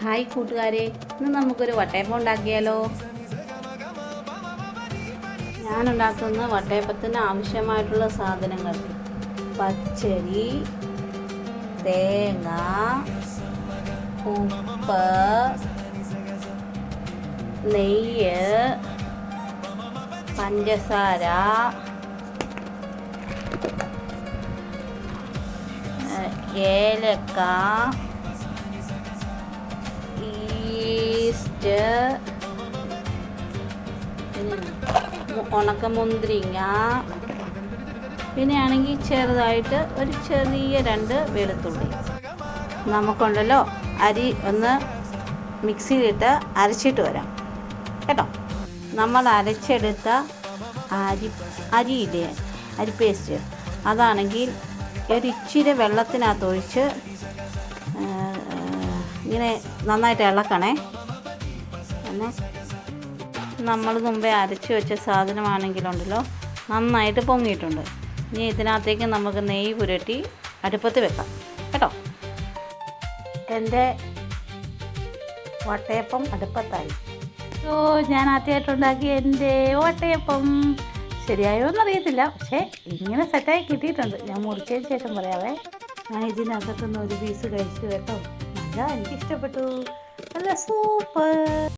Hi കൂട്ടുകാരെ, ഇന്ന് നമുക്കൊരു വട്ടയപ്പം ഉണ്ടാക്കിയാലോ. ഞാനുണ്ടാക്കുന്ന വട്ടയപ്പത്തിന് ആവശ്യമായിട്ടുള്ള സാധനങ്ങൾ: പച്ചരി, തേങ്ങ, ഉപ്പ്, നെയ്യ്, പഞ്ചസാര, ഏലക്ക, ഈസ്റ്റ്, ഉണക്കമുന്തിരിങ്ങ, പിന്നെ ആണെങ്കിൽ ചെറുതായിട്ട് ഒരു ചെറിയ 2 വെളുത്തുള്ളി. നമുക്കുണ്ടല്ലോ അരി ഒന്ന് മിക്സിയിലിട്ട് അരച്ചിട്ട് വരാം കേട്ടോ. നമ്മൾ അരച്ചെടുത്ത അരിയില്ലേ, അരി പേസ്റ്റ്, അതാണെങ്കിൽ ഒരിച്ചിരി വെള്ളത്തിനകത്തൊഴിച്ച് ഇങ്ങനെ നന്നായിട്ട് ഇളക്കണേ. എന്നാൽ നമ്മൾ മുമ്പേ അരച്ച് വെച്ച സാധനമാണെങ്കിലുണ്ടല്ലോ നന്നായിട്ട് പൊങ്ങിയിട്ടുണ്ട്. ഇനി ഇതിനകത്തേക്ക് നമുക്ക് നെയ്യ് പുരട്ടി അടുപ്പത്ത് വെക്കാം കേട്ടോ. എൻ്റെ വട്ടയപ്പം അടുപ്പത്തായി. ഞാൻ ആദ്യമായിട്ടുണ്ടാക്കിയ എൻ്റെ വട്ടയപ്പം ശരിയായോ എന്നറിയത്തില്ല, പക്ഷേ ഇങ്ങനെ സെറ്റായി കിട്ടിയിട്ടുണ്ട്. ഞാൻ മുറിച്ചതിന് ശേഷം പറയാവേ. ഞാൻ ഇതിനകത്തുനിന്ന് ഒരു പീസ് കഴിച്ചു കേട്ടോ. നല്ല എനിക്കിഷ്ടപ്പെട്ടു, നല്ല സൂപ്പർ.